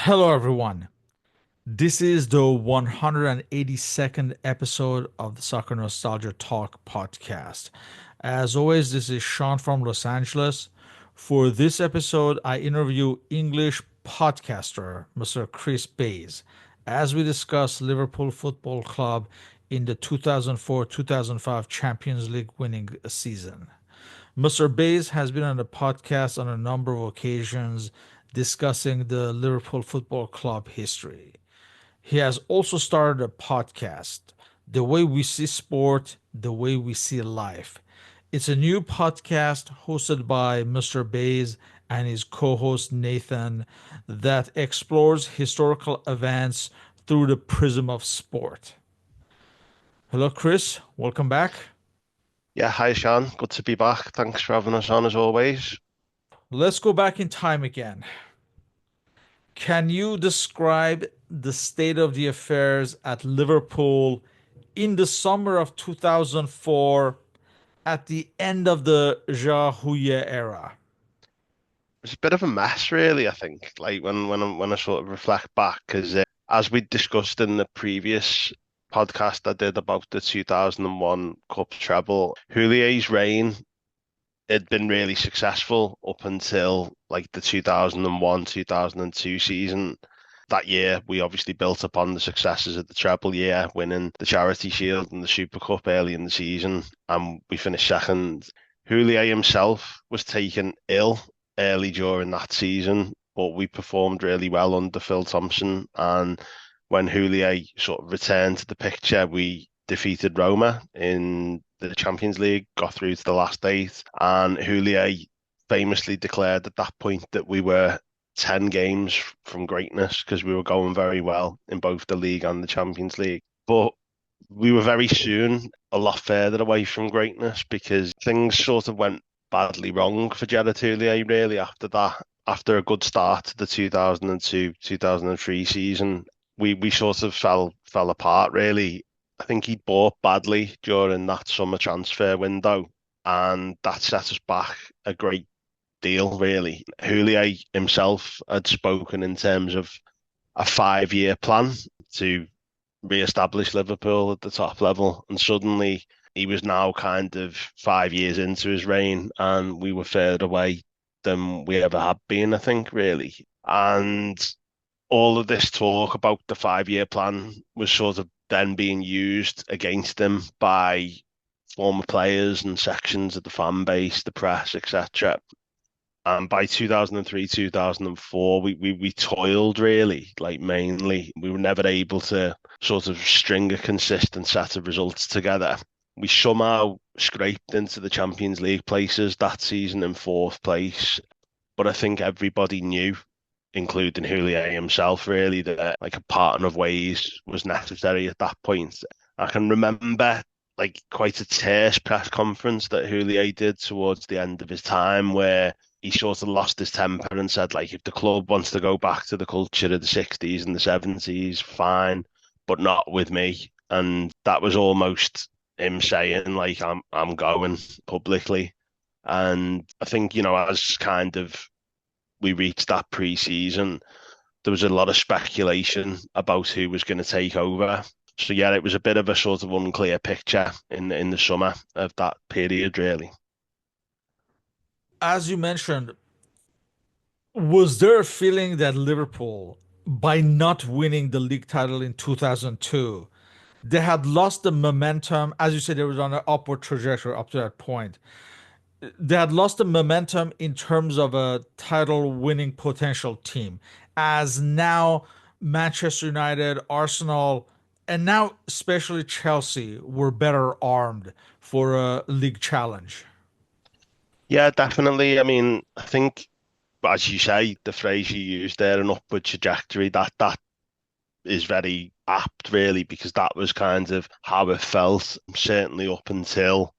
Hello, everyone. This is the 182nd episode of the Soccer Nostalgia Talk Podcast. As always, this is Sean from Los Angeles. For this episode, I interview English podcaster Mr. Chris Bays as we discuss Liverpool Football Club in the 2004-2005 Champions League winning season. Mr. Bays has been on the podcast on a number of occasions discussing the Liverpool Football Club history. He has also started a podcast, The Way We See Sport, The Way We See Life. It's a new podcast hosted by Mr. Bays and his co host Nathan that explores historical events through the prism of sport. Hello, Chris. Welcome back. Yeah, hi Sean. Good to be back. Thanks for having us on as always. Let's go back in time again. Can you describe the state of the affairs at Liverpool in the summer of 2004 at the end of the Jahuye era? It's a bit of a mess, really. I think, like when I sort of reflect back, because as we discussed in the previous podcast I did about the 2001 Cup treble, Houlier's reign had been really successful up until like the 2001, 2002 season. That year, we obviously built upon the successes of the treble year, winning the Charity Shield and the Super Cup early in the season, and we finished second. Houllier himself was taken ill early during that season, but we performed really well under Phil Thompson. And when Houllier sort of returned to the picture, we defeated Roma in the Champions League, got through to the last eight, and Houllier famously declared at that point that we were 10 games from greatness because we were going very well in both the league and the Champions League. But we were very soon a lot further away from greatness because things sort of went badly wrong for Gerard Houllier really after that. After a good start to the 2002-2003 season, we sort of fell apart really. I think he bought badly during that summer transfer window, and that set us back a great deal, really. Houllier himself had spoken in terms of a 5-year plan to re-establish Liverpool at the top level, and suddenly he was now kind of 5 years into his reign, and we were further away than we ever had been, I think, really. And all of this talk about the 5-year plan was sort of then being used against him by former players and sections of the fan base, the press, etc. And by 2003, 2004, we toiled really, like mainly. We were never able to sort of string a consistent set of results together. We somehow scraped into the Champions League places that season in fourth place. But I think everybody knew, including Houllier himself, really, that like a parting of ways was necessary at that point. I can remember like quite a terse press conference that Houllier did towards the end of his time where he sort of lost his temper and said, like, if the club wants to go back to the culture of the 60s and the 70s, fine, but not with me. And that was almost him saying, like, I'm going publicly. And I think, as kind of we reached that pre-season, there was a lot of speculation about who was going to take over. So yeah, it was a bit of a sort of unclear picture in the summer of that period, really. As you mentioned, was there a feeling that Liverpool, by not winning the league title in 2002, they had lost the momentum? As you said, they were on an upward trajectory up to that point. They had lost the momentum in terms of a title winning potential team, as now Manchester United, Arsenal, and now especially Chelsea were better armed for a league challenge. Yeah, definitely. I mean, I think, as you say, the phrase you used there, an upward trajectory, that is very apt, really, because that was kind of how it felt, certainly up until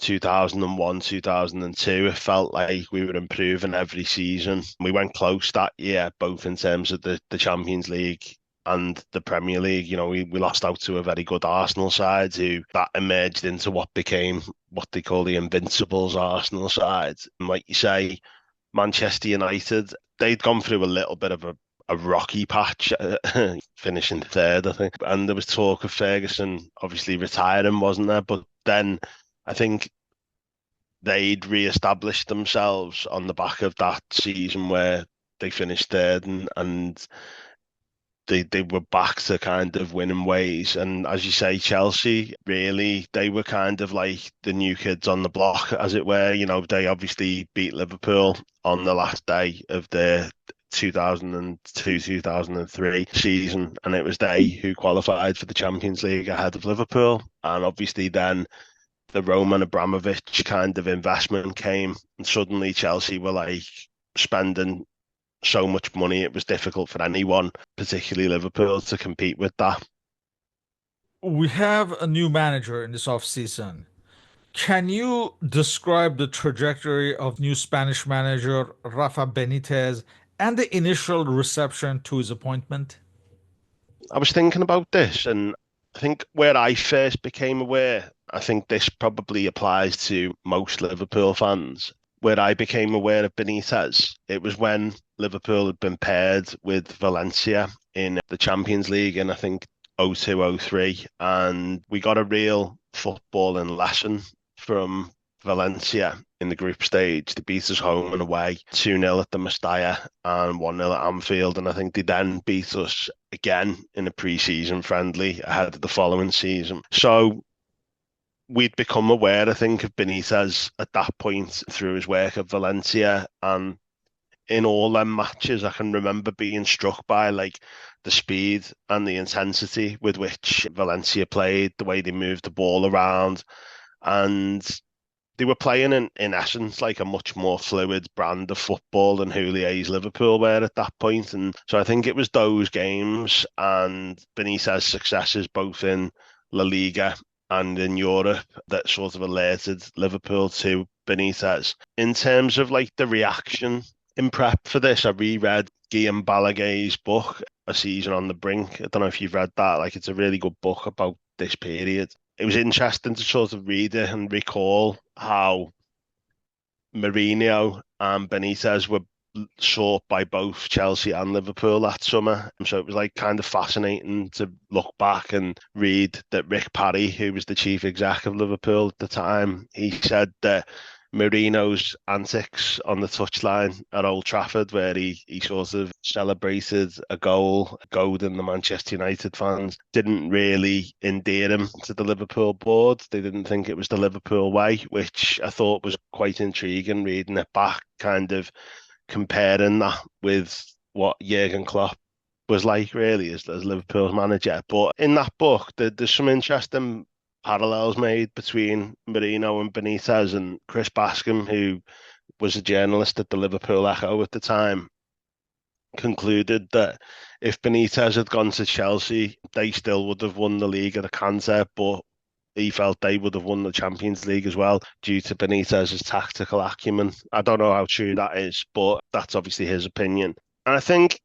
2001, 2002. It felt like we were improving every season. We went close that year, both in terms of the Champions League and the Premier League. We lost out to a very good Arsenal side who that emerged into what became what they call the Invincibles Arsenal side. And like you say, Manchester United, they'd gone through a little bit of a rocky patch, finishing third, I think. And there was talk of Ferguson obviously retiring, wasn't there? But then I think they'd re-established themselves on the back of that season where they finished third, and they were back to kind of winning ways. And as you say, Chelsea, really, they were kind of like the new kids on the block, as it were. You know, they obviously beat Liverpool on the last day of their 2002, 2003 season, and it was they who qualified for the Champions League ahead of Liverpool. And obviously then the Roman Abramovich kind of investment came, and suddenly Chelsea were like spending so much money, it was difficult for anyone, particularly Liverpool, to compete with that. We have a new manager in this offseason. Can you describe the trajectory of new Spanish manager Rafa Benitez and the initial reception to his appointment? I was thinking about this, and I think where I first became aware, I think this probably applies to most Liverpool fans. Where I became aware of Benitez, it was when Liverpool had been paired with Valencia in the Champions League in, I think, 0203, and we got a real footballing lesson from Valencia in the group stage. They beat us home and away, 2-0 at the Mestalla and 1-0 at Anfield. And I think they then beat us again in a pre-season friendly ahead of the following season. So we'd become aware, I think, of Benitez at that point through his work at Valencia. And in all them matches, I can remember being struck by like the speed and the intensity with which Valencia played, the way they moved the ball around. And they were playing in essence like a much more fluid brand of football than Houlier's Liverpool were at that point. And so I think it was those games and Benitez's successes both in La Liga and in Europe that sort of alerted Liverpool to Benitez. In terms of like the reaction in prep for this, I reread Guillaume Balaguer's book, A Season on the Brink. I don't know if you've read that. Like, it's a really good book about this period. It was interesting to sort of read it and recall how Mourinho and Benitez were sought by both Chelsea and Liverpool that summer. So it was like kind of fascinating to look back and read that Rick Parry, who was the chief exec of Liverpool at the time, he said that Mourinho's antics on the touchline at Old Trafford, where he sort of celebrated a goal, goading the Manchester United fans, didn't really endear him to the Liverpool board. They didn't think it was the Liverpool way, which I thought was quite intriguing reading it back, kind of comparing that with what Jurgen Klopp was like, really, as Liverpool's manager. But in that book, there's some interesting parallels made between Mourinho and Benitez, and Chris Bascom, who was a journalist at the Liverpool Echo at the time, concluded that if Benitez had gone to Chelsea, they still would have won the league at a canter, but he felt they would have won the Champions League as well due to Benitez's tactical acumen. I don't know how true that is, but that's obviously his opinion. And I think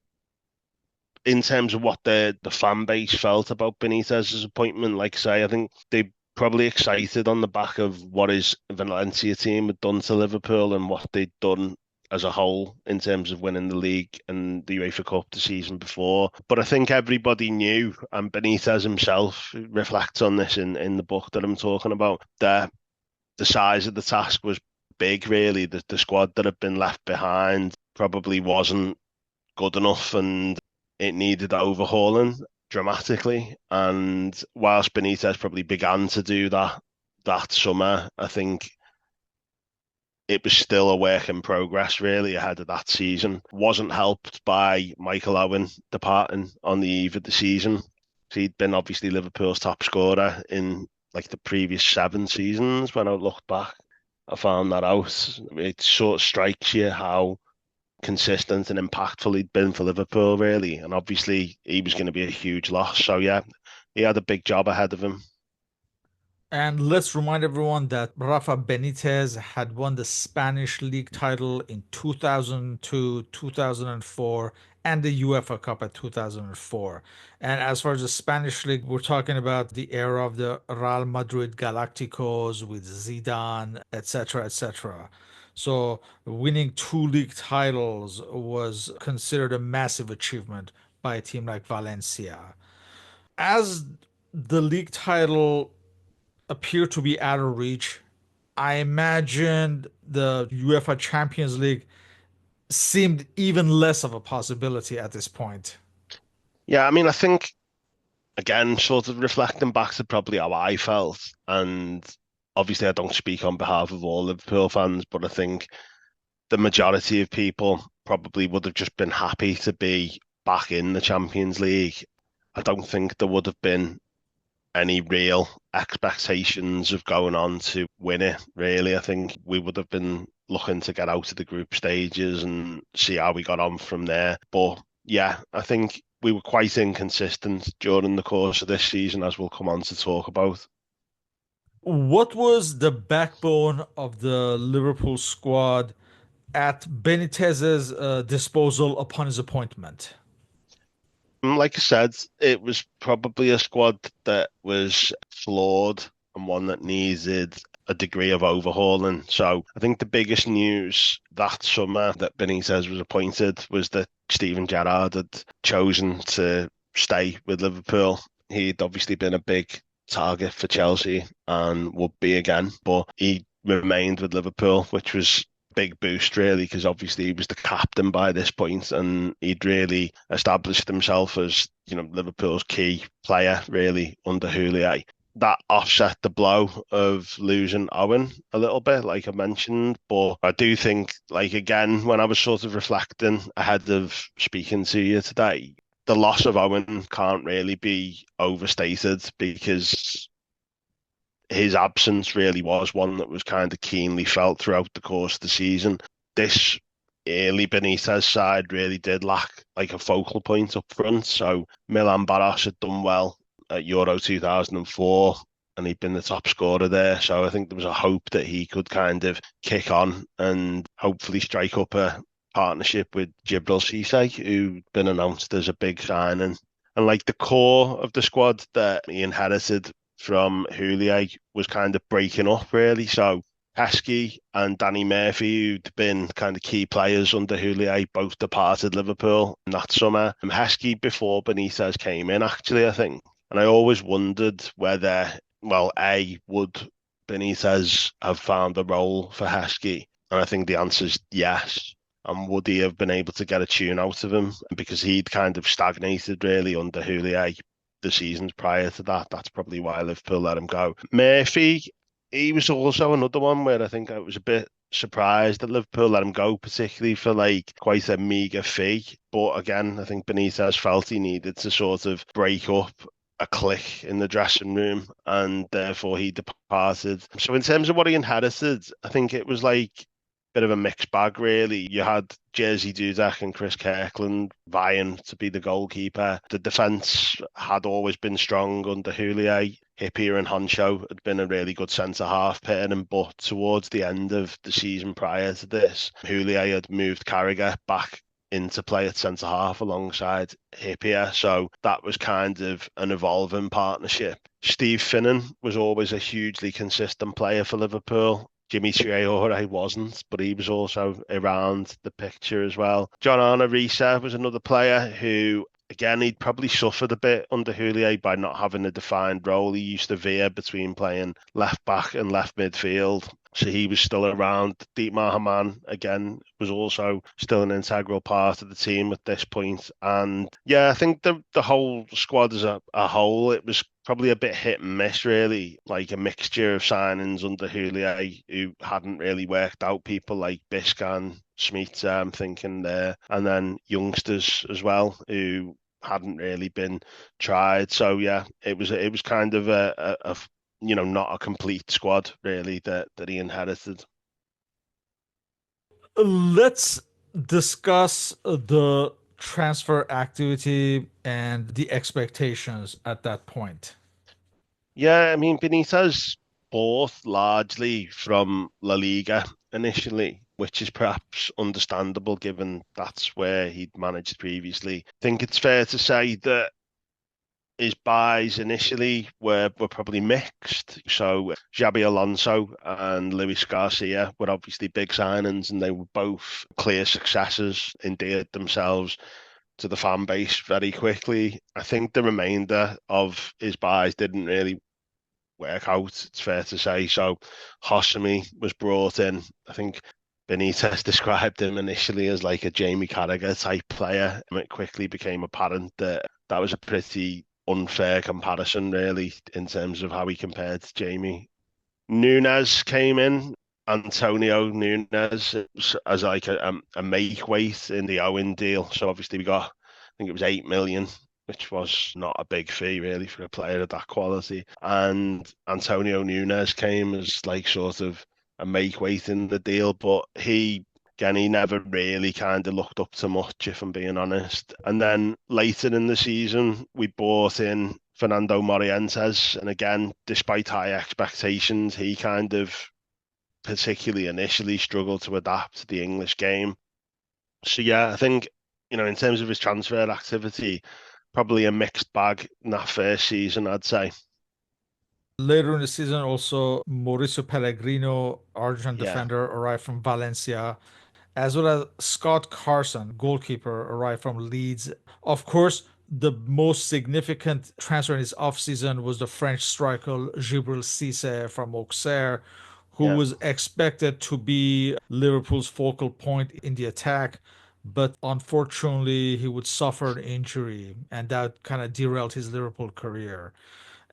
in terms of what the fan base felt about Benitez's appointment, like I say, I think they probably excited on the back of what his Valencia team had done to Liverpool and what they'd done as a whole in terms of winning the league and the UEFA Cup the season before. But I think everybody knew, and Benitez himself reflects on this in the book that I'm talking about, that the size of the task was big, really. The squad that had been left behind probably wasn't good enough and it needed overhauling dramatically. And whilst Benitez probably began to do that summer, I think it was still a work in progress, really, ahead of that season. Wasn't helped by Michael Owen departing on the eve of the season. He'd been obviously Liverpool's top scorer in like the previous 7 seasons. When I looked back, I found that out. It sort of strikes you how consistent and impactful he'd been for Liverpool, really. And obviously, he was going to be a huge loss. So, yeah, he had a big job ahead of him. And let's remind everyone that Rafa Benitez had won the Spanish league title in 2002, 2004, and the UEFA Cup at 2004. And as far as the Spanish league, we're talking about the era of the Real Madrid Galacticos with Zidane, etc., etc. So winning two league titles was considered a massive achievement by a team like Valencia. As the league title appeared to be out of reach, I imagined the UEFA Champions League seemed even less of a possibility at this point. Yeah, I mean, I think again, sort of reflecting back to probably how I felt, and obviously I don't speak on behalf of all Liverpool fans, but I think the majority of people probably would have just been happy to be back in the Champions League. I don't think there would have been any real expectations of going on to win it, really. I think we would have been looking to get out of the group stages and see how we got on from there. But yeah, I think we were quite inconsistent during the course of this season, as we'll come on to talk about. What was the backbone of the Liverpool squad at Benitez's disposal upon his appointment? Like I said, it was probably a squad that was flawed and one that needed a degree of overhauling. So I think the biggest news that summer that Benitez was appointed was that Steven Gerrard had chosen to stay with Liverpool. He'd obviously been a big target for Chelsea and would be again, but he remained with Liverpool, which was big boost really because obviously he was the captain by this point and he'd really established himself as Liverpool's key player really under Houllier. That offset the blow of losing Owen a little bit, like I mentioned. But I do think, like again, when I was sort of reflecting ahead of speaking to you today, the loss of Owen can't really be overstated because his absence really was one that was kind of keenly felt throughout the course of the season. This early Benitez side really did lack like a focal point up front. So Milan Baros had done well at Euro 2004 and he'd been the top scorer there. So I think there was a hope that he could kind of kick on and hopefully strike up a partnership with Jibril Cisse, who'd been announced as a big signing. And like the core of the squad that he inherited from Houllier was kind of breaking up really. So Heskey and Danny Murphy, who'd been kind of key players under Houllier, both departed Liverpool in that summer. And Heskey before Benitez came in, actually, I think. And I always wondered whether, well, A, would Benitez have found a role for Heskey? And I think the answer is yes. And would he have been able to get a tune out of him? Because he'd kind of stagnated really under Houllier the seasons prior to that. That's probably why Liverpool let him go. Murphy, he was also another one where I think I was a bit surprised that Liverpool let him go, particularly for like quite a meagre fee. But again, I think Benitez felt he needed to sort of break up a clique in the dressing room and therefore he departed. So in terms of what he inherited, I think it was like bit of a mixed bag, really. You had Jerzy Dudek and Chris Kirkland vying to be the goalkeeper. The defence had always been strong under Houllier. Hippier and Honcho had been a really good centre-half pairing, but towards the end of the season prior to this, Houllier had moved Carragher back into play at centre-half alongside Hippier, so that was kind of an evolving partnership. Steve Finnan was always a hugely consistent player for Liverpool. Jimmy Traore wasn't, but he was also around the picture as well. John Arne Riise was another player who, again, he'd probably suffered a bit under Houllier by not having a defined role. He used to veer between playing left back and left midfield. So he was still around. Dietmar Hamann, again, was also still an integral part of the team at this point. And yeah, I think the whole squad as a whole, it was probably a bit hit and miss, really, like a mixture of signings under Houllier who hadn't really worked out. People like Biscan, Schmidt, I'm thinking there, and then youngsters as well who hadn't really been tried. So yeah, it was kind of a not a complete squad really that he inherited. Let's discuss the transfer activity and the expectations at that point. Yeah, I mean Benitez bought largely from La Liga initially, which is perhaps understandable given that's where he'd managed previously. I think it's fair to say that his buys initially were probably mixed. So Xabi Alonso and Luis Garcia were obviously big signings, and they were both clear successes, endeared themselves to the fan base very quickly. I think the remainder of his buys didn't really work out, it's fair to say. So Hossamy was brought in. I think Benitez described him initially as like a Jamie Carragher type player, and it quickly became apparent that that was a pretty unfair comparison, really, in terms of how he compared to Jamie. Nunes came in, Antonio Nunes, as like a make weight in the Owen deal. So obviously we got, I think it was 8 million, which was not a big fee really for a player of that quality. And Antonio Nunes came as like sort of a make weight in the deal, but he never really kind of looked up to much, if I'm being honest. And then later in the season, we bought in Fernando Morientes, and again, despite high expectations, he kind of particularly initially struggled to adapt to the English game. So yeah, I think, in terms of his transfer activity, probably a mixed bag in that first season, I'd say. Later in the season, also Mauricio Pellegrino, Argentine Yeah, defender, arrived from Valencia, as well as Scott Carson, goalkeeper, arrived from Leeds. Of course, the most significant transfer in his offseason was the French striker Gibril Cisse from Auxerre, who yeah. was expected to be Liverpool's focal point in the attack. But unfortunately, he would suffer an injury, and that kind of derailed his Liverpool career.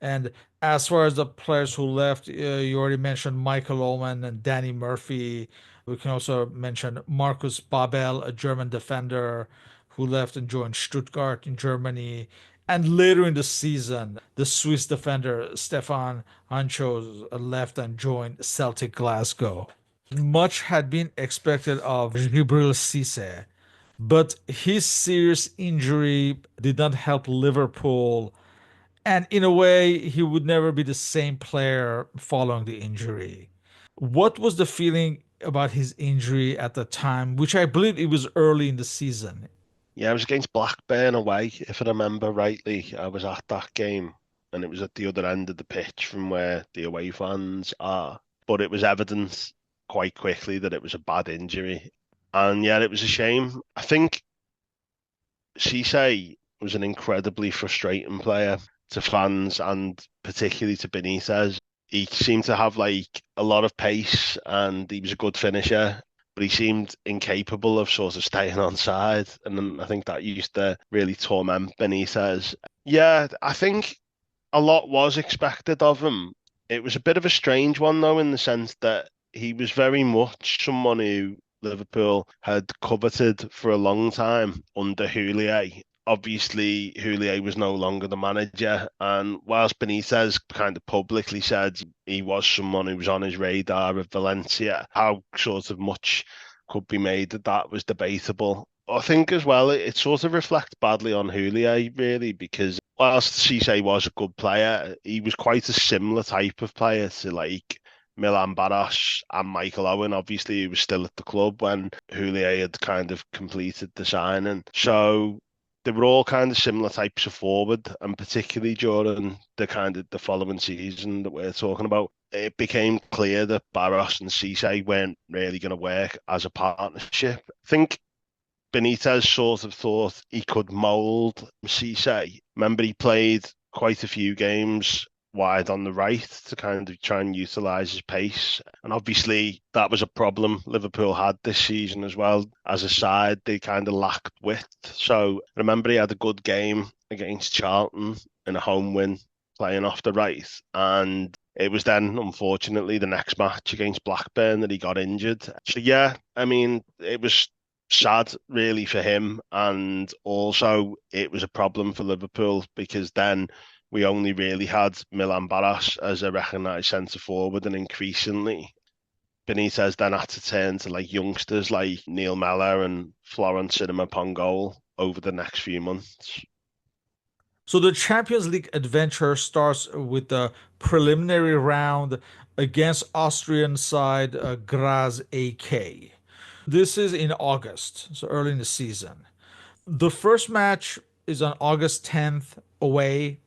And as far as the players who left, you already mentioned Michael Owen and Danny Murphy. We can also mention Marcus Babel, a German defender who left and joined Stuttgart in Germany. And later in the season, the Swiss defender Stefan Ancho left and joined Celtic Glasgow. Much had been expected of Gibril Cisse, but his serious injury did not help Liverpool, and in a way, he would never be the same player following the injury. What was the feeling about his injury at the time, which I believe it was early in the season? Yeah, I was against Blackburn away, if I remember rightly. I was at that game, and it was at the other end of the pitch from where the away fans are. But it was evident quite quickly that it was a bad injury. And yeah, it was a shame. I think Cisse was an incredibly frustrating player to fans and particularly to Benitez. He seemed to have like a lot of pace and he was a good finisher, but he seemed incapable of sort of staying on side. And then I think that used to really torment Benitez. Yeah, I think a lot was expected of him. It was a bit of a strange one, though, in the sense that he was very much someone who Liverpool had coveted for a long time under Houllier. Obviously, Houllier was no longer the manager, and whilst Benitez kind of publicly said he was someone who was on his radar of Valencia, how sort of much could be made of that was debatable. I think as well, it sort of reflects badly on Houllier, really, because whilst Cisse was a good player, he was quite a similar type of player to like Milan Baros and Michael Owen. Obviously, he was still at the club when Houllier had kind of completed the signing. So they were all kind of similar types of forward, and particularly during the kind of the following season that we're talking about, it became clear that Barros and Cisse weren't really going to work as a partnership. I think Benitez sort of thought he could mould Cisse. Remember, he played quite a few games wide on the right to kind of try and utilise his pace. And obviously, that was a problem Liverpool had this season as well. As a side, they kind of lacked width. So remember, he had a good game against Charlton in a home win, playing off the right. And it was then, unfortunately, the next match against Blackburn that he got injured. So, yeah, I mean, it was sad really for him, and also it was a problem for Liverpool because then we only really had Milan Baras as a recognised centre forward, and increasingly Benitez then had to turn to like youngsters like Neil Mellor and Florence Cinema Pongol over the next few months. So the Champions League adventure starts with the preliminary round against Austrian side Graz AK. This is in August, so early in the season. The first match is on August 10th away.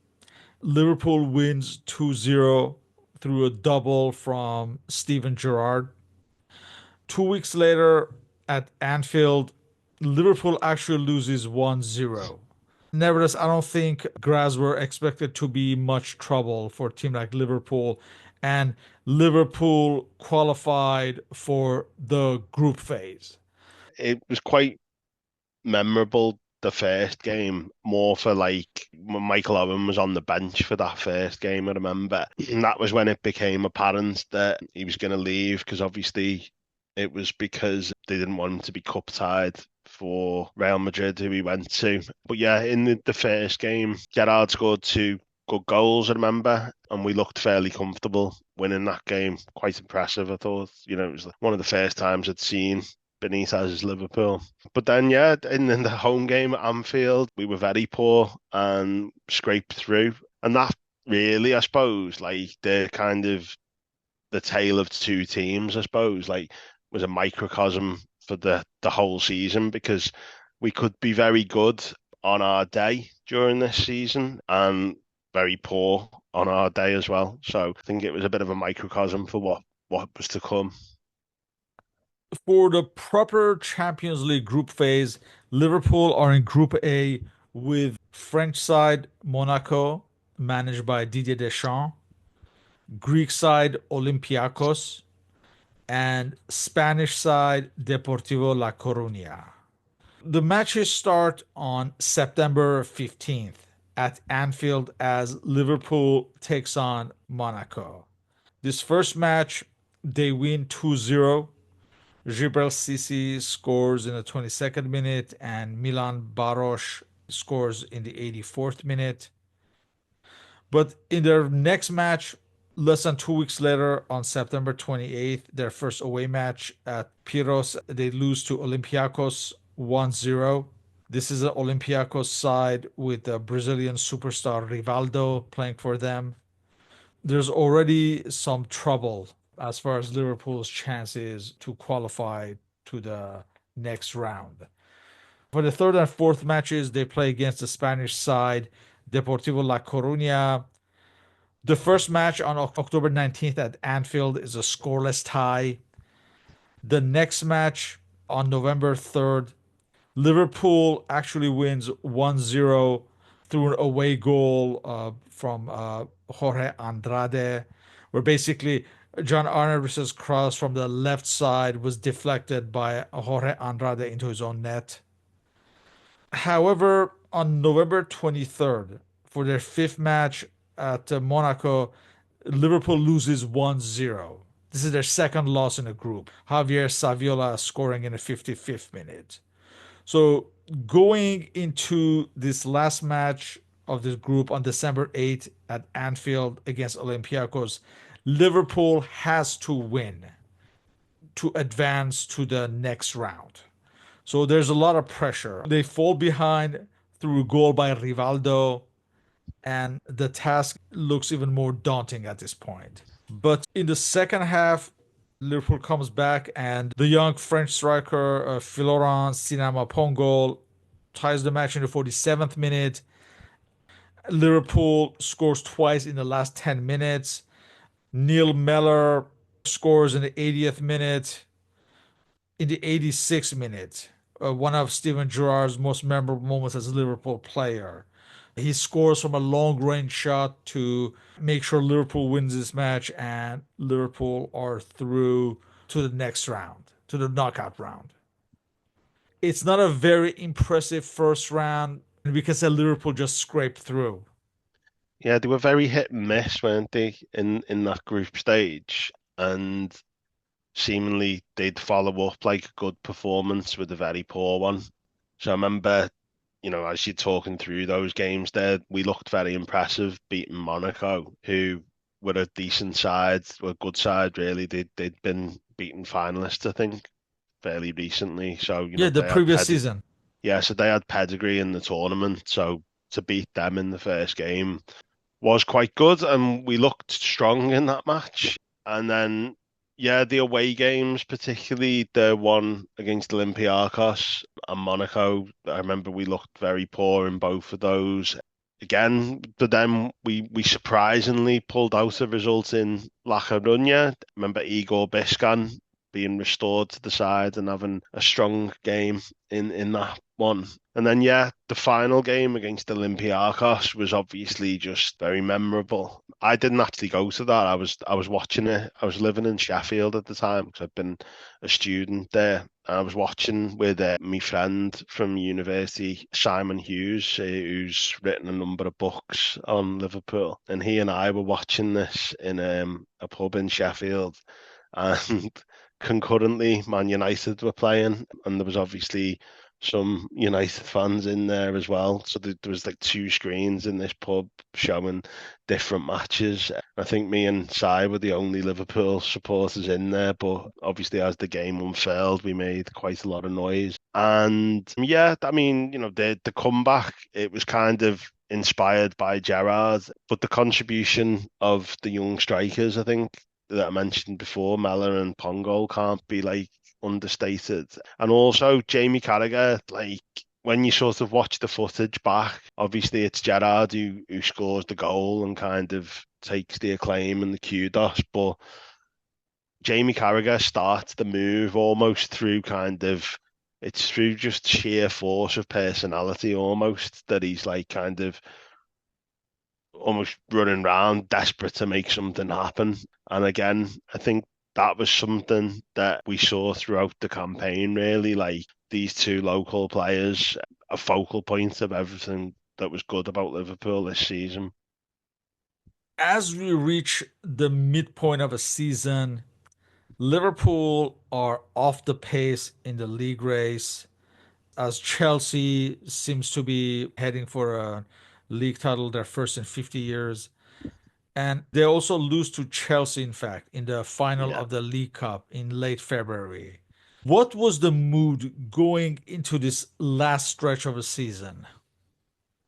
Liverpool wins 2-0 through a double from Steven Gerrard. 2 weeks later at Anfield, Liverpool actually loses 1-0. Nevertheless, I don't think Graz were expected to be much trouble for a team like Liverpool. And Liverpool qualified for the group phase. It was quite memorable, the first game, more for like when Michael Owen was on the bench for that first game, I remember. And that was when it became apparent that he was going to leave because obviously it was because they didn't want him to be cup tied for Real Madrid, who he went to. But yeah, in the first game, Gerrard scored two good goals, I remember, and we looked fairly comfortable winning that game. Quite impressive, I thought. It was one of the first times I'd seen Benitez's Liverpool. But then, yeah, in the home game at Anfield, we were very poor and scraped through. And that really, I suppose, like the tale of two teams, I suppose, like was a microcosm for the whole season because we could be very good on our day during this season and very poor on our day as well. So I think it was a bit of a microcosm for what was to come. For the proper Champions League group phase, Liverpool are in Group A with French side Monaco, managed by Didier Deschamps, Greek side Olympiacos, and Spanish side Deportivo La Coruña. The matches start on September 15th at Anfield as Liverpool takes on Monaco. This first match, they win 2-0. Gilbert Sisi scores in the 22nd minute and Milan Baros scores in the 84th minute. But in their next match, less than 2 weeks later, on September 28th, their first away match at Piros, they lose to Olympiacos 1-0. This is an Olympiacos side with the Brazilian superstar Rivaldo playing for them. There's already some trouble as far as Liverpool's chances to qualify to the next round. For the third and fourth matches, they play against the Spanish side, Deportivo La Coruña. The first match on October 19th at Anfield is a scoreless tie. The next match on November 3rd, Liverpool actually wins 1-0 through an away goal from Jorge Andrade, where basically John Arne's cross from the left side was deflected by Jorge Andrade into his own net. However, on November 23rd, for their fifth match at Monaco, Liverpool loses 1-0. This is their second loss in the group. Javier Saviola scoring in the 55th minute. So going into this last match of this group on December 8th at Anfield against Olympiacos, Liverpool has to win to advance to the next round. So there's a lot of pressure. They fall behind through a goal by Rivaldo, and the task looks even more daunting at this point. But in the second half, Liverpool comes back, and the young French striker Florent Sinama Pongol ties the match in the 47th minute. Liverpool scores twice in the last 10 minutes. Neil Mellor scores in the 80th minute. In the 86th minute, one of Steven Gerrard's most memorable moments as a Liverpool player. He scores from a long range shot to make sure Liverpool wins this match, and Liverpool are through to the next round, to the knockout round. It's not a very impressive first round. We can say Liverpool just scraped through. Yeah, they were very hit and miss, weren't they, in that group stage? And seemingly they'd follow up like a good performance with a very poor one. So I remember, as you're talking through those games there, we looked very impressive beating Monaco, who were a decent side, were a good side really. They'd been beaten finalists, I think, fairly recently. So, Yeah, the they had previous season. yeah, so they had pedigree in the tournament. So to beat them in the first game was quite good, and we looked strong in that match. And then, yeah, the away games, particularly the one against Olympiacos and Monaco, I remember we looked very poor in both of those. again, but then we surprisingly pulled out a result in La Coruña. Remember Igor Biscan being restored to the side and having a strong game in that one. And then yeah, the final game against Olympiacos was obviously just very memorable. I didn't actually go to that. I was watching it. I was living in Sheffield at the time because I'd been a student there. I was watching with my friend from university, Simon Hughes, who's written a number of books on Liverpool, and he and I were watching this in a pub in Sheffield, and concurrently, Man United were playing, and there was obviously some United fans in there as well. So there was like two screens in this pub showing different matches. I think me and Si were the only Liverpool supporters in there, but obviously as the game unfurled, we made quite a lot of noise. And yeah, I mean, the comeback, it was kind of inspired by Gerrard, but the contribution of the young strikers, I think, that I mentioned before, Mellor and Pongo, can't be like understated. And also Jamie Carragher, like when you sort of watch the footage back, obviously it's Gerrard who scores the goal and kind of takes the acclaim and the kudos, but Jamie Carragher starts the move almost through it's through just sheer force of personality almost that he's like kind of almost running around, desperate to make something happen. And again, I think that was something that we saw throughout the campaign, really. Like these two local players, a focal point of everything that was good about Liverpool this season. As we reach the midpoint of a season, Liverpool are off the pace in the league race, as Chelsea seems to be heading for a league title, their first in 50 years. And they also lose to Chelsea, in fact, in the final Yeah. of the League Cup in late February. What was the mood going into this last stretch of a season?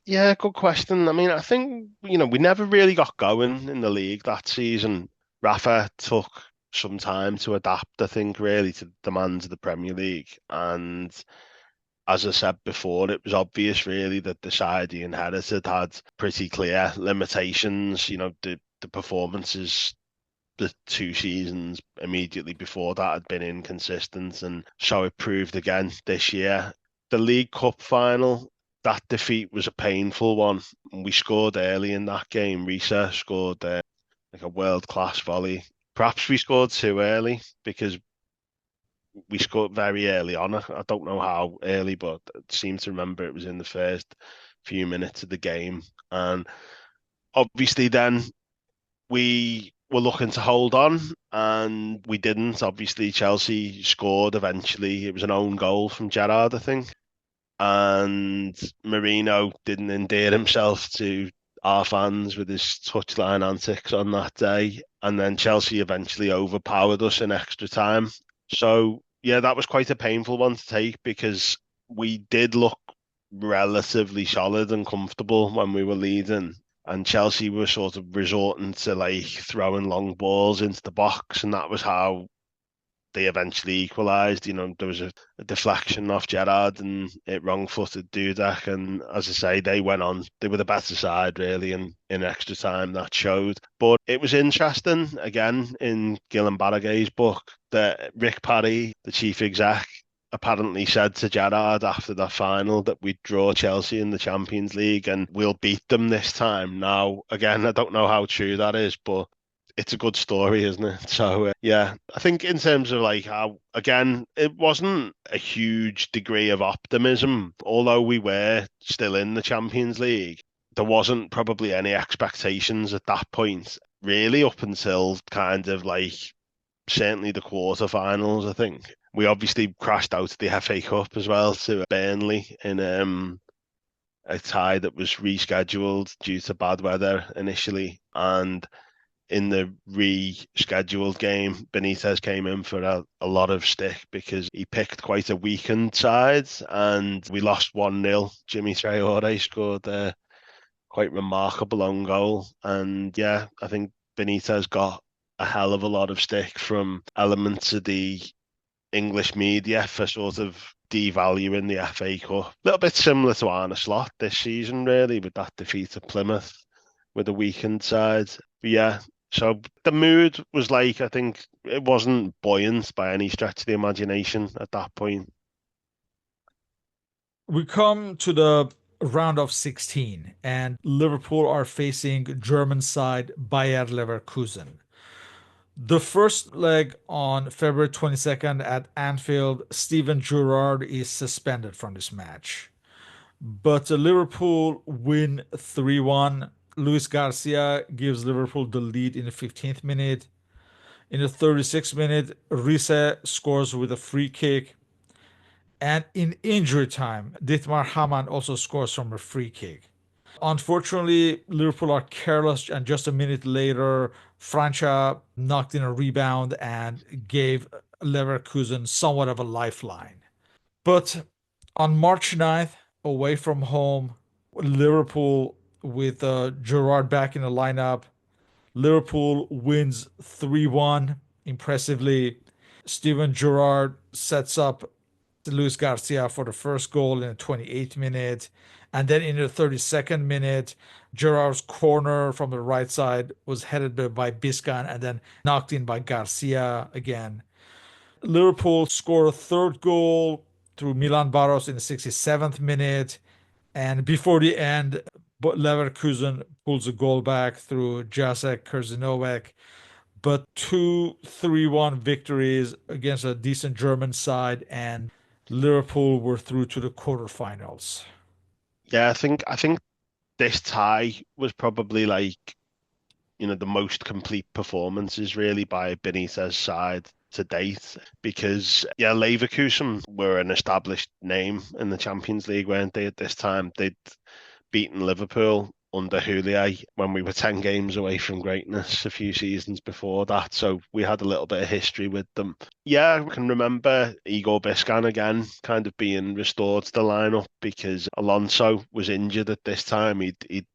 Yeah, good question. I mean, I think, we never really got going in the league that season. Rafa took some time to adapt, I think, really to the demands of the Premier League. And as I said before, it was obvious really that the side he inherited had pretty clear limitations. The performances the two seasons immediately before that had been inconsistent, and so it proved again this year. The League Cup final, that defeat was a painful one. We scored early in that game. Risa scored like a world-class volley. Perhaps we scored too early because we scored very early on. I don't know how early, but I seem to remember it was in the first few minutes of the game. And obviously, then we were looking to hold on, and we didn't. Obviously, Chelsea scored eventually. It was an own goal from Gerrard, I think. And Marino didn't endear himself to our fans with his touchline antics on that day. And then Chelsea eventually overpowered us in extra time. So, yeah, that was quite a painful one to take because we did look relatively solid and comfortable when we were leading. And Chelsea were sort of resorting to like throwing long balls into the box, and that was how they eventually equalised. There was a deflection off Gerrard and it wrong-footed Dudek. And as I say, they went on. They were the better side, really, in extra time. That showed. But it was interesting, again, in Gillan Baragay's book, that Rick Parry, the chief exec, apparently said to Gerrard after that final that we'd draw Chelsea in the Champions League and we'll beat them this time. Now, again, I don't know how true that is, but it's a good story, isn't it? So yeah, I think in terms of like how, again, it wasn't a huge degree of optimism, although we were still in the Champions League. There wasn't probably any expectations at that point, really, up until kind of like certainly the quarterfinals. I think we obviously crashed out of the FA Cup as well to Burnley in a tie that was rescheduled due to bad weather initially, and in the rescheduled game, Benitez came in for a lot of stick because he picked quite a weakened side and we lost 1-0. Jimmy Traore scored a quite remarkable own goal. And yeah, I think Benitez got a hell of a lot of stick from elements of the English media for sort of devaluing the FA Cup. A little bit similar to Arne Slot this season, really, with that defeat at Plymouth with a weakened side. But yeah, so the mood was like, I think it wasn't buoyant by any stretch of the imagination at that point. We come to the round of 16, and Liverpool are facing German side Bayer Leverkusen. The first leg on February 22nd at Anfield, Steven Gerrard is suspended from this match. But Liverpool win 3-1. Luis Garcia gives Liverpool the lead in the 15th minute. In the 36th minute, Riese scores with a free kick. And in injury time, Dietmar Hamann also scores from a free kick. Unfortunately, Liverpool are careless, and just a minute later, Francia knocked in a rebound and gave Leverkusen somewhat of a lifeline. But on March 9th, away from home, Liverpool with Gerrard back in the lineup, Liverpool wins 3-1 impressively. Steven Gerrard sets up Luis Garcia for the first goal in the 28th minute. And then in the 32nd minute, Gerrard's corner from the right side was headed by Biscan and then knocked in by Garcia again. Liverpool score a third goal through Milan Barros in the 67th minute. And before the end, Leverkusen pulls a goal back through Jacek Kurzinovek. But two 3-1 victories against a decent German side, and Liverpool were through to the quarterfinals. Yeah, I think this tie was probably like, the most complete performances really by Benitez side to date because yeah, Leverkusen were an established name in the Champions League, weren't they, at this time? They'd beaten Liverpool under Houllier when we were 10 games away from greatness a few seasons before that. So we had a little bit of history with them. Yeah, I can remember Igor Biscan again kind of being restored to the lineup because Alonso was injured at this time. He'd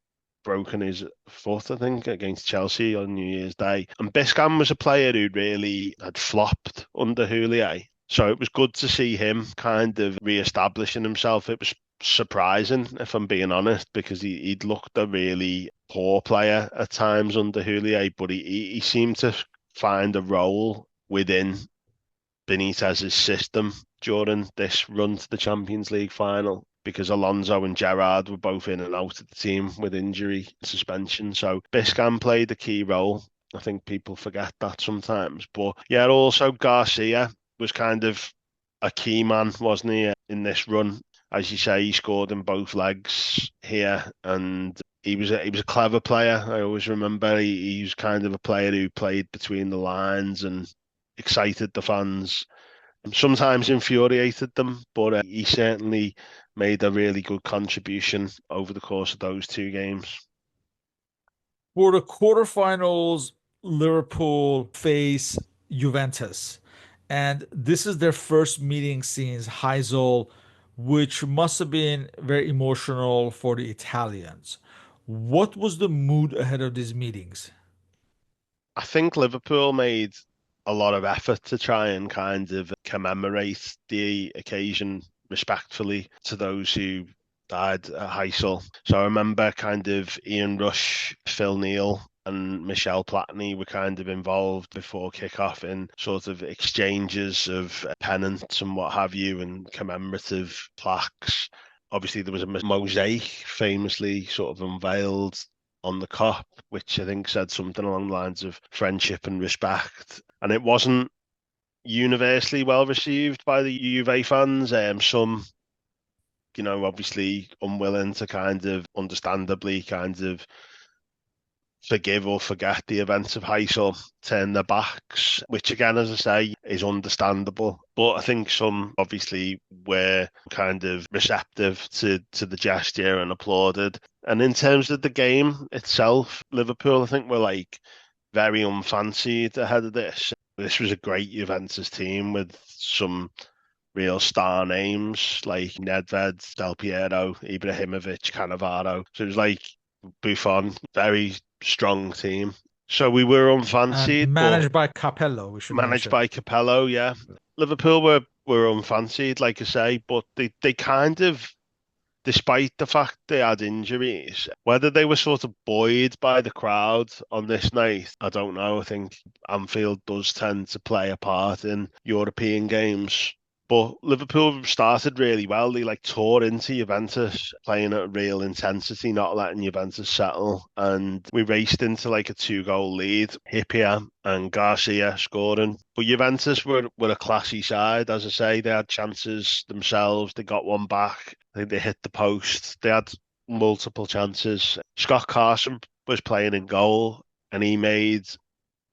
broken his foot, I think, against Chelsea on New Year's Day. And Biscan was a player who really had flopped under Houllier. So it was good to see him kind of re-establishing himself. It was surprising, if I'm being honest, because he'd looked a really poor player at times under Houllier, but he seemed to find a role within Benitez's system during this run to the Champions League final because Alonso and Gerrard were both in and out of the team with injury suspension. So Biscan played a key role. I think people forget that sometimes. But yeah, also Garcia was kind of a key man, wasn't he, in this run? As you say, he scored in both legs here, and he was a clever player. I always remember he was kind of a player who played between the lines and excited the fans, sometimes infuriated them, but he certainly made a really good contribution over the course of those two games. For the quarterfinals, Liverpool face Juventus. And this is their first meeting since Heysel, which must have been very emotional for the Italians. What was the mood ahead of these meetings? I think Liverpool made a lot of effort to try and kind of commemorate the occasion respectfully to those who died at Heysel. So I remember kind of Ian Rush, Phil Neal, and Michel Platini were kind of involved before kickoff in sort of exchanges of pennants and what have you and commemorative plaques. Obviously, there was a mosaic famously sort of unveiled on the Kop, which I think said something along the lines of friendship and respect. And it wasn't universally well received by the Juve fans. Some, obviously unwilling to kind of understandably kind of forgive or forget the events of Heysel, turn their backs, which again, as I say, is understandable. But I think some obviously were kind of receptive to the gesture and applauded. And in terms of the game itself, Liverpool, I think, were like very unfancied ahead of this. This was a great Juventus team with some real star names like Nedved, Del Piero, Ibrahimovic, Cannavaro. So it was like Buffon, very strong team. So we were And unfancied, but managed by Capello, we should managed mention. by Capello, yeah. Liverpool were unfancied, like I say, but they kind of, despite the fact they had injuries, whether they were sort of buoyed by the crowd on this night, I don't know. I think Anfield does tend to play a part in European games. But Liverpool started really well. They like tore into Juventus, playing at real intensity, not letting Juventus settle. And we raced into like a two-goal lead. Hippier and Garcia scoring. But Juventus were a classy side, as I say. They had chances themselves. They got one back. I think they hit the post. They had multiple chances. Scott Carson was playing in goal and he made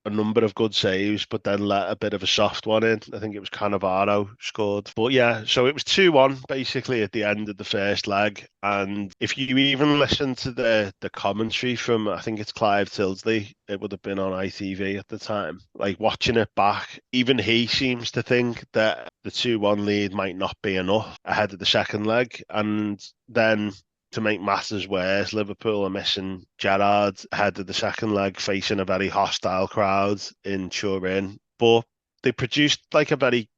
a number of good saves, but then let a bit of a soft one in. I think it was Cannavaro scored. But yeah, so it was 2-1 basically at the end of the first leg. And if you even listen to the commentary from, I think it's Clive Tildesley, it would have been on ITV at the time, like watching it back, even he seems to think that the 2-1 lead might not be enough ahead of the second leg. And then to make matters worse, Liverpool are missing Gerrard ahead of the second leg, facing a very hostile crowd in Turin. But they produced like a very,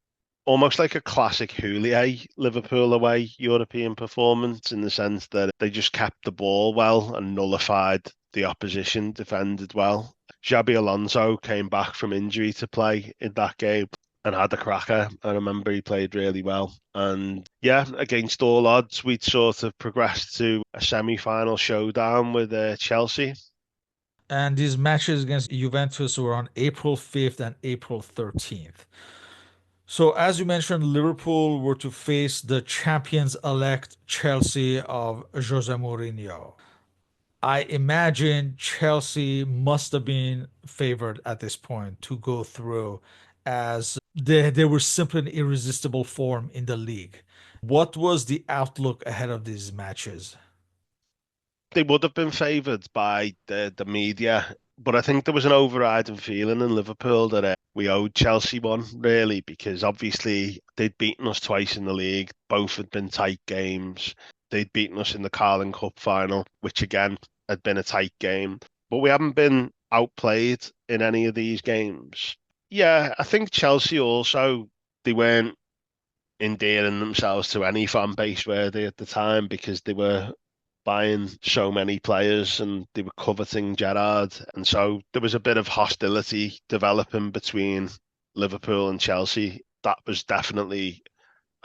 almost like a classic Houllier Liverpool away European performance in the sense that they just kept the ball well and nullified the opposition, defended well. Xabi Alonso came back from injury to play in that game and had a cracker. I remember he played really well. And yeah, against all odds, we'd sort of progressed to a semi-final showdown with Chelsea. And these matches against Juventus were on April 5th and April 13th. So, as you mentioned, Liverpool were to face the champions elect Chelsea of Jose Mourinho. I imagine Chelsea must have been favored at this point to go through, as they were simply an irresistible form in the league. What was the outlook ahead of these matches? They would have been favoured by the media, but I think there was an overriding feeling in Liverpool that we owed Chelsea one, really, because obviously they'd beaten us twice in the league. Both had been tight games. They'd beaten us in the Carling Cup final, which again had been a tight game, but we haven't been outplayed in any of these games. Yeah, I think Chelsea also, they weren't endearing themselves to any fan base, were they, at the time, because they were buying so many players and they were coveting Gerrard. And so there was a bit of hostility developing between Liverpool and Chelsea. That was definitely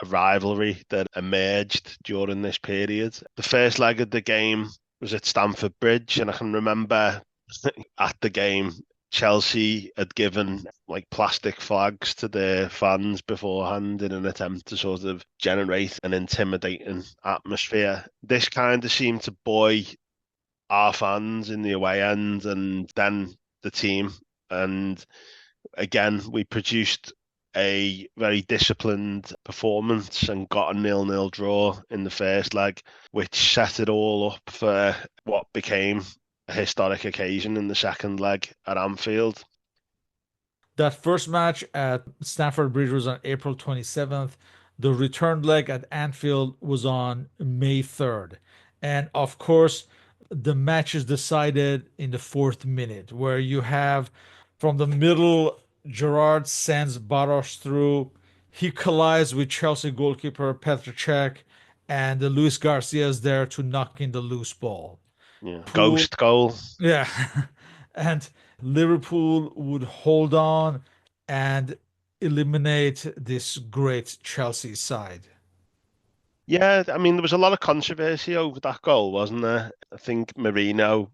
a rivalry that emerged during this period. The first leg of the game was at Stamford Bridge, and I can remember at the game, Chelsea had given like plastic flags to their fans beforehand in an attempt to sort of generate an intimidating atmosphere. This kind of seemed to buoy our fans in the away end and then the team. And again, we produced a very disciplined performance and got a 0-0 draw in the first leg, which set it all up for what became a historic occasion in the second leg at Anfield. That first match at Stamford Bridge was on April 27th. The return leg at Anfield was on May 3rd. And of course, the match is decided in the fourth minute, where you have from the middle, Gerard sends Baros through. He collides with Chelsea goalkeeper Petr Cech, and Luis Garcia is there to knock in the loose ball. Yeah, Pool, ghost goal. yeah. And Liverpool would hold on and eliminate this great Chelsea side. Yeah, I mean, there was a lot of controversy over that goal, wasn't there? I think Marino,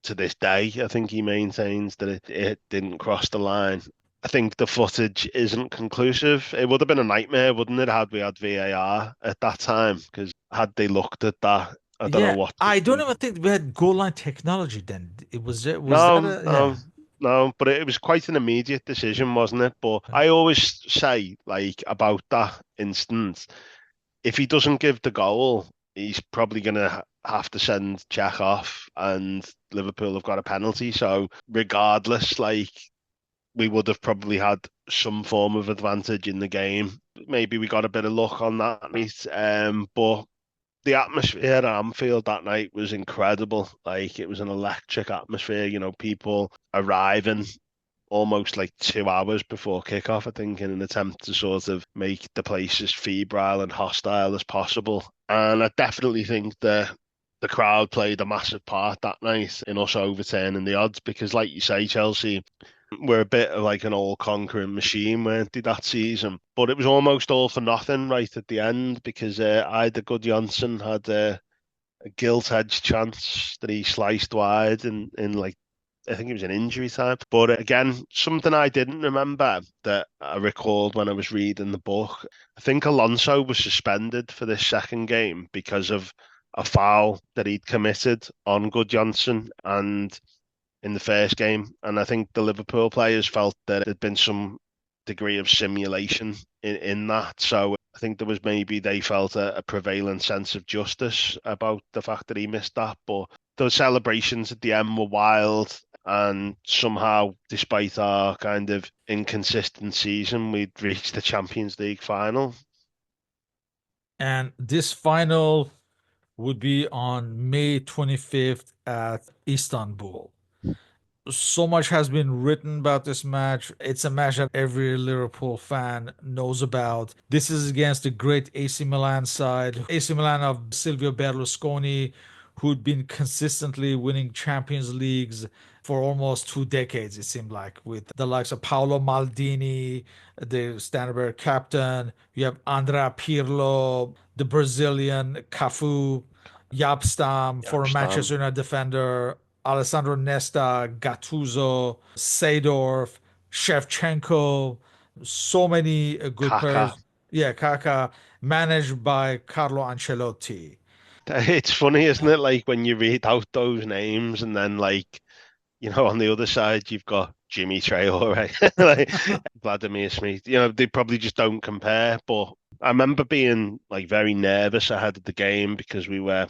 to this day, I think he maintains that it didn't cross the line. I think the footage isn't conclusive. It would have been a nightmare, wouldn't it, had we had VAR at that time? Because had they looked at that, I don't know Yeah, what. I don't even think we had goal line technology then. Was that No, a no, yeah. no, but it was quite an immediate decision, wasn't it? But I always say, like, about that instance, if he doesn't give the goal, he's probably going to have to send Czech off, and Liverpool have got a penalty. So, regardless, like, we would have probably had some form of advantage in the game. Maybe we got a bit of luck on that night. But the atmosphere at Anfield that night was incredible. Like, it was an electric atmosphere, people arriving almost like 2 hours before kickoff, I think, in an attempt to sort of make the place as febrile and hostile as possible. And I definitely think the crowd played a massive part that night in us overturning the odds because, like you say, Chelsea were a bit of like an all-conquering machine, weren't they, that season? But it was almost all for nothing right at the end because Ida Gudjohnsen had a gilt-edged chance that he sliced wide in like I think it was an injury time. But again, something I didn't remember that I recalled when I was reading the book. I think Alonso was suspended for this second game because of a foul that he'd committed on Gudjohnsen and in the first game. And I think the Liverpool players felt that there'd been some degree of simulation in that. So I think there was maybe they felt a prevalent sense of justice about the fact that he missed that. But the celebrations at the end were wild. And somehow, despite our kind of inconsistent season, we'd reached the Champions League final. And this final would be on May 25th at Istanbul. So much has been written about this match. It's a match that every Liverpool fan knows about. This is against the great AC Milan side. AC Milan of Silvio Berlusconi, who'd been consistently winning Champions Leagues for almost 2 decades, it seemed like, with the likes of Paolo Maldini, the Standard captain. You have Andrea Pirlo, the Brazilian Cafu, Jaap Stam, Yep, for a Stam, Manchester United defender, Alessandro Nesta, Gattuso, Seedorf, Shevchenko, so many good Kaka. players. Yeah, Kaká, managed by Carlo Ancelotti. It's funny, isn't it? Like when you read out those names and then like on the other side, you've got Jimmy Traore, like Vladimir Smith. They probably just don't compare. But I remember being like very nervous ahead of the game because we were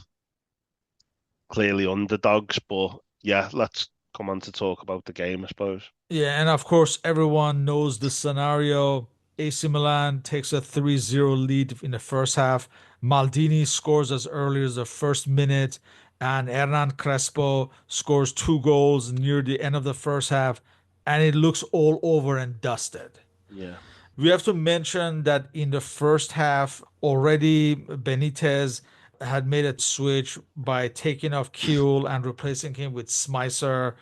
clearly underdogs. But yeah, let's come on to talk about the game, I suppose. Yeah, and of course, everyone knows the scenario. AC Milan takes a 3-0 lead in the first half. Maldini scores as early as the first minute, and Hernan Crespo scores 2 goals near the end of the first half, and it looks all over and dusted. Yeah, We have to mention that in the first half, already Benitez had made a switch by taking off Kiel and replacing him with Smicer.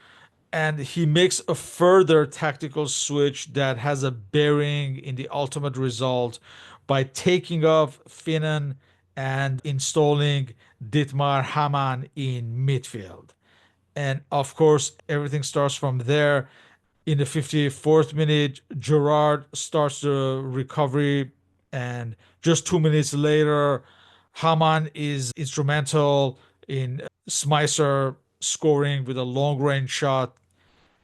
And he makes a further tactical switch that has a bearing in the ultimate result by taking off Finnan and installing Dietmar Hamann in midfield. And of course, everything starts from there. In the 54th minute, Gerard starts the recovery, and just 2 minutes later, Hamann is instrumental in Smicer scoring with a long range shot,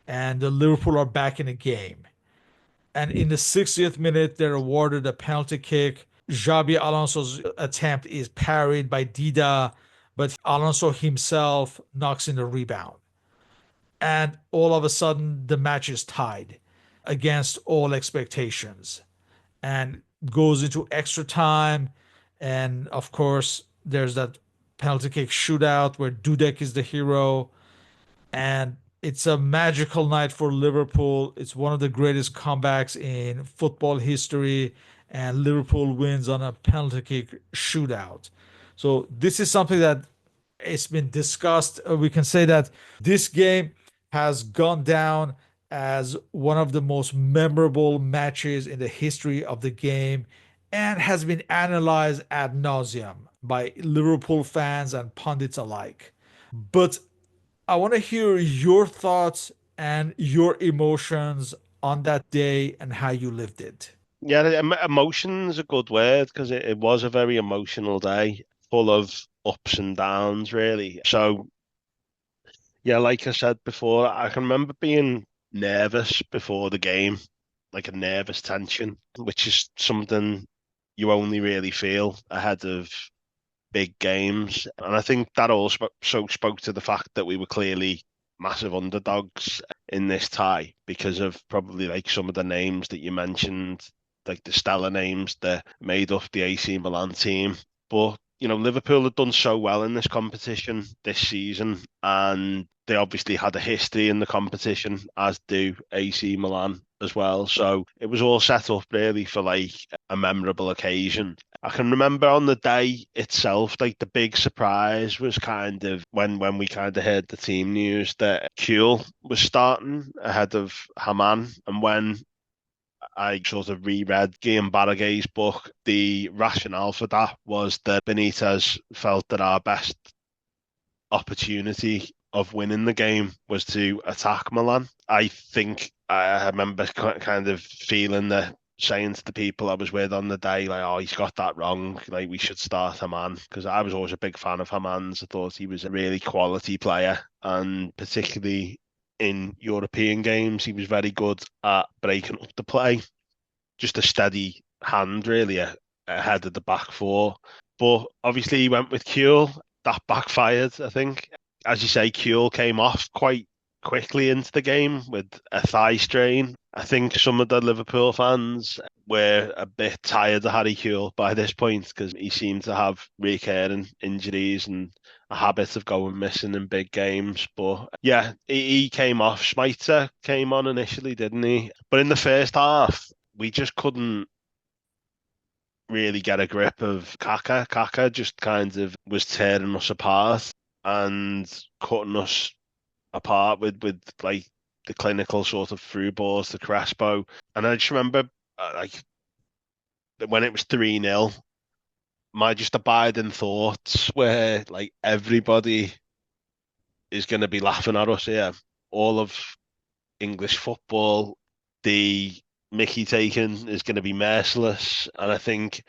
and the Liverpool are back in the game. And in the 60th minute, they're awarded a penalty kick. Xabi Alonso's attempt is parried by Dida, but Alonso himself knocks in the rebound. And all of a sudden, the match is tied against all expectations and goes into extra time. And of course, there's that penalty kick shootout where Dudek is the hero, and it's a magical night for Liverpool. It's one of the greatest comebacks in football history, and Liverpool wins on a penalty kick shootout. So this is something that it's been discussed. We can say that this game has gone down as one of the most memorable matches in the history of the game and has been analyzed ad nauseum by Liverpool fans and pundits alike. But I want to hear your thoughts and your emotions on that day and how you lived it. yeah. Emotion's a good word because it was a very emotional day, full of ups and downs, really. So yeah, like I said before, I can remember being nervous before the game, like a nervous tension, which is something you only really feel ahead of big games. And I think that also spoke to the fact that we were clearly massive underdogs in this tie because of probably like some of the names that you mentioned, like the stellar names that made up the AC Milan team. But Liverpool had done so well in this competition this season, and they obviously had a history in the competition, as do AC Milan as well. So it was all set up really for like a memorable occasion. I can remember on the day itself, like the big surprise was kind of when we kind of heard the team news that Kuhl was starting ahead of Haman, and when I sort of reread Guillaume Barragay's book. The rationale for that was that Benitez felt that our best opportunity of winning the game was to attack Milan. I think I remember kind of feeling that saying to the people I was with on the day, like, oh, he's got that wrong. Like, we should start Haman because I was always a big fan of Haman's. I thought he was a really quality player, and particularly in European games, he was very good at breaking up the play, just a steady hand really ahead of the back four. But obviously he went with Kuhl. That backfired, I think. As you say, Kuhl came off quite quickly into the game with a thigh strain. I think some of the Liverpool fans were a bit tired of Harry Kuhl by this point because he seemed to have recurring injuries and a habit of going missing in big games. But yeah, he came off. Schmeiter came on initially, didn't he? But in the first half, we just couldn't really get a grip of Kaka. Kaka just kind of was tearing us apart and cutting us apart with like the clinical sort of through balls to Crespo. And I just remember like when it was 3-0, my just abiding thoughts were like everybody is going to be laughing at us here. All of English football, the Mickey taken is going to be merciless. And I think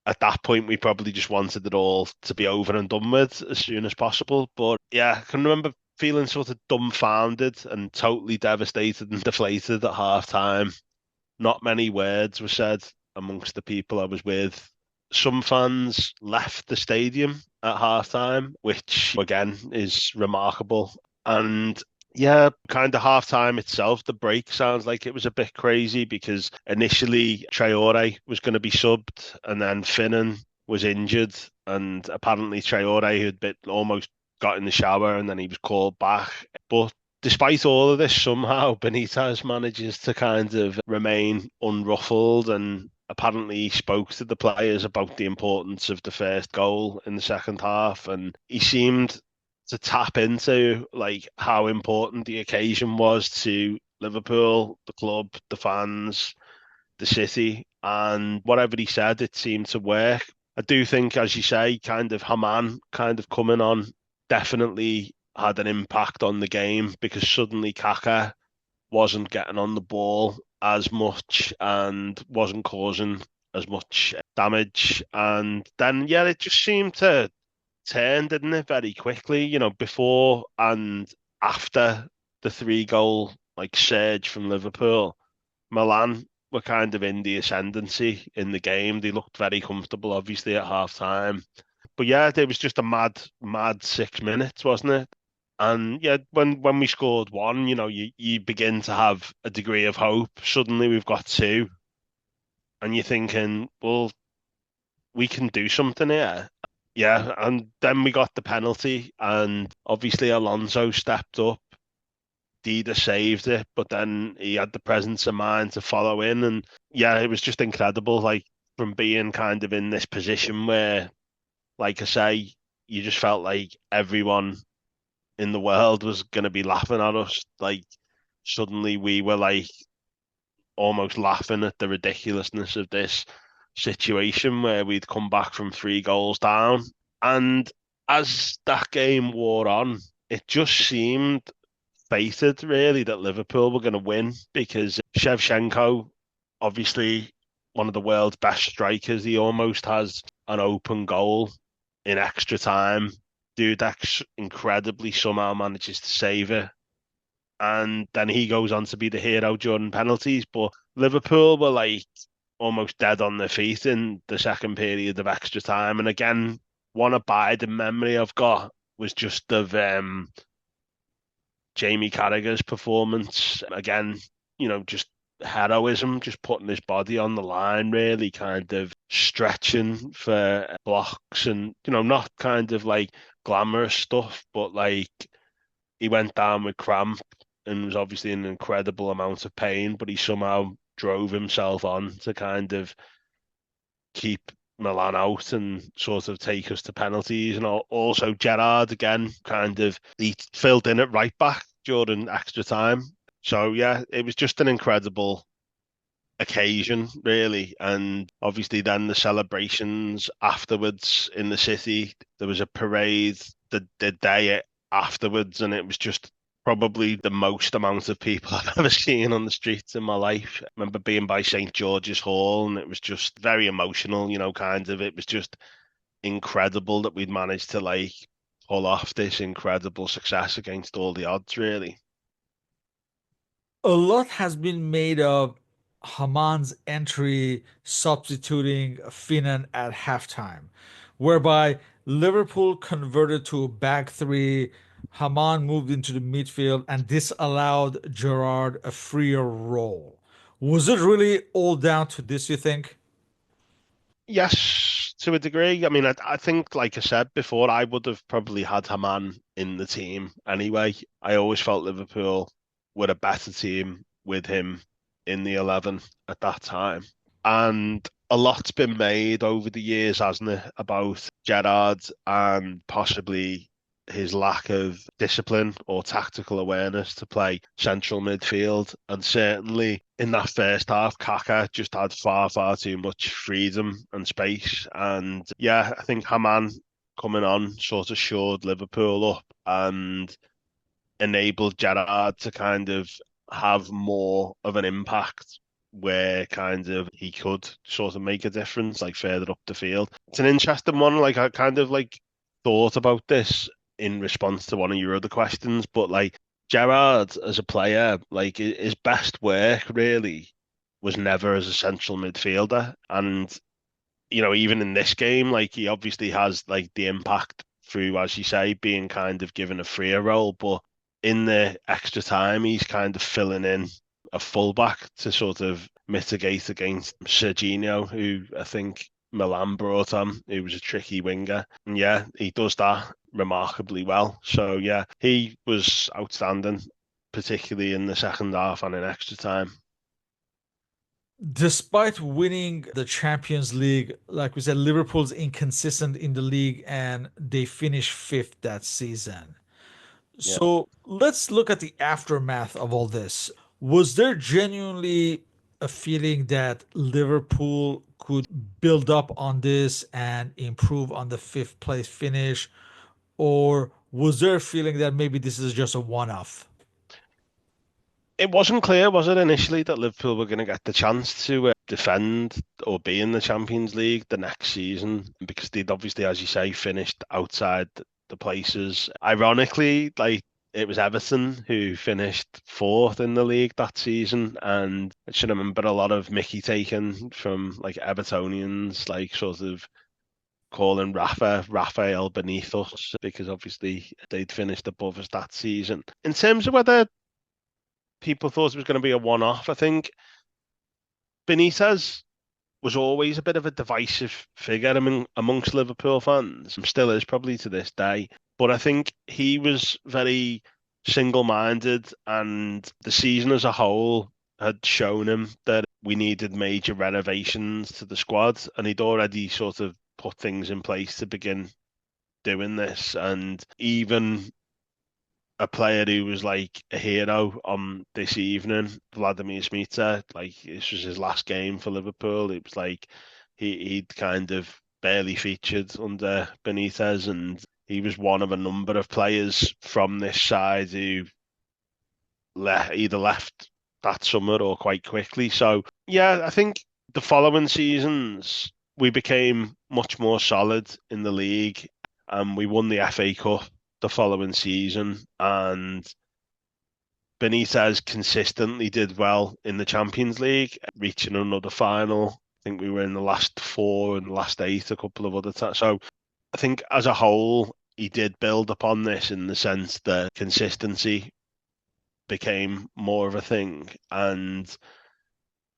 at that point, we probably just wanted it all to be over and done with as soon as possible. But yeah, I can remember feeling sort of dumbfounded and totally devastated and deflated at half time. Not many words were said amongst the people I was with. Some fans left the stadium at half time, which again is remarkable. And yeah, kind of half time itself, the break sounds like it was a bit crazy because initially Traore was going to be subbed and then Finnan was injured. And apparently Traore had almost got in the shower and then he was called back. But despite all of this, somehow Benitez manages to kind of remain unruffled and apparently he spoke to the players about the importance of the first goal in the second half and he seemed to tap into like how important the occasion was to Liverpool, the club, the fans, the city, and whatever he said, it seemed to work. I do think, as you say, kind of Haman kind of coming on definitely had an impact on the game because suddenly Kaka wasn't getting on the ball as much and wasn't causing as much damage. And then, yeah, it just seemed to turn, didn't it, very quickly, before and after the three-goal like surge from Liverpool. Milan were kind of in the ascendancy in the game. They looked very comfortable, obviously, at half time. But yeah, it was just a mad, mad 6 minutes, wasn't it? And yeah, when we scored one, you begin to have a degree of hope. Suddenly we've got two, and you're thinking, well, we can do something here. Yeah, and then we got the penalty, and obviously Alonso stepped up. Dida saved it, but then he had the presence of mind to follow in, and yeah, it was just incredible. Like from being kind of in this position where, like I say, you just felt like everyone in the world was going to be laughing at us. Like suddenly we were like almost laughing at the ridiculousness of this situation where we'd come back from 3 goals down. And as that game wore on, it just seemed fated really that Liverpool were going to win because Shevchenko, obviously one of the world's best strikers, he almost has an open goal in extra time. Dudek incredibly somehow manages to save it. And then he goes on to be the hero during penalties. But Liverpool were like almost dead on their feet in the second period of extra time. And again, one abiding memory I've got was just of Jamie Carragher's performance. Again, just heroism, just putting his body on the line, really kind of stretching for blocks and, not kind of like glamorous stuff, but like he went down with cramp and was obviously in an incredible amount of pain, but he somehow drove himself on to kind of keep Milan out and sort of take us to penalties. And also Gerrard again, kind of he filled in at right back during extra time. So yeah, it was just an incredible occasion, really. And obviously, then the celebrations afterwards in the city. There was a parade the day afterwards, and it was just probably the most amount of people I've ever seen on the streets in my life. I remember being by St. George's Hall, and it was just very emotional, kind of. It was just incredible that we'd managed to like pull off this incredible success against all the odds, really. A lot has been made of Haman's entry substituting Finan at halftime, whereby Liverpool converted to a back three. Haman moved into the midfield, and this allowed Gerrard a freer role. Was it really all down to this, you think? Yes, to a degree. I mean, I think, like I said before, I would have probably had Haman in the team anyway. I always felt Liverpool were a better team with him in the 11 at that time. And a lot's been made over the years, hasn't it, about Gerrard and possibly his lack of discipline or tactical awareness to play central midfield. And certainly in that first half, Kaka just had far, far too much freedom and space. And yeah, I think Haman coming on sort of shored Liverpool up and enabled Gerrard to kind of have more of an impact where kind of he could sort of make a difference, like further up the field. It's an interesting one. Like I kind of like thought about this in response to one of your other questions, but like Gerrard as a player, like his best work really was never as a central midfielder. And, even in this game, like he obviously has like the impact through, as you say, being kind of given a freer role, but in the extra time, he's kind of filling in a fullback to sort of mitigate against Serginho, who I think Milan brought on, who was a tricky winger. And yeah, he does that remarkably well. So yeah, he was outstanding, particularly in the second half and in extra time. Despite winning the Champions League, like we said, Liverpool's inconsistent in the league and they finished fifth that season. Yeah. So let's look at the aftermath of all this. Was there genuinely a feeling that Liverpool could build up on this and improve on the fifth place finish? Or was there a feeling that maybe this is just a one off? It wasn't clear, was it, initially that Liverpool were going to get the chance to defend or be in the Champions League the next season because they'd obviously, as you say, finished outside the places. Ironically, like it was Everton who finished fourth in the league that season, and I should remember a lot of Mickey taken from like Evertonians, like sort of calling Raphael beneath us because obviously they'd finished above us that season. In terms of whether people thought it was going to be a one-off. I think Benitez was always a bit of a divisive figure amongst Liverpool fans, and still is probably to this day. But I think he was very single-minded, and the season as a whole had shown him that we needed major renovations to the squad, and he'd already sort of put things in place to begin doing this. And even a player who was like a hero on this evening, Vladimir Smita. Like this was his last game for Liverpool. It was like he'd kind of barely featured under Benitez, and he was one of a number of players from this side who either left that summer or quite quickly. So yeah, I think the following seasons we became much more solid in the league, and we won the FA Cup the following season, and Benitez consistently did well in the Champions League, reaching another final. I think we were in the last four and last eight a couple of other times. So I think as a whole, he did build upon this in the sense that consistency became more of a thing. And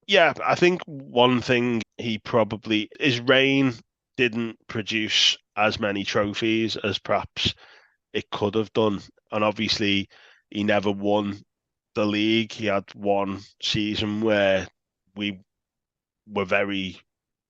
Yeah, I think one thing he probably his reign didn't produce as many trophies as perhaps it could have done. And obviously, he never won the league. He had one season where we were very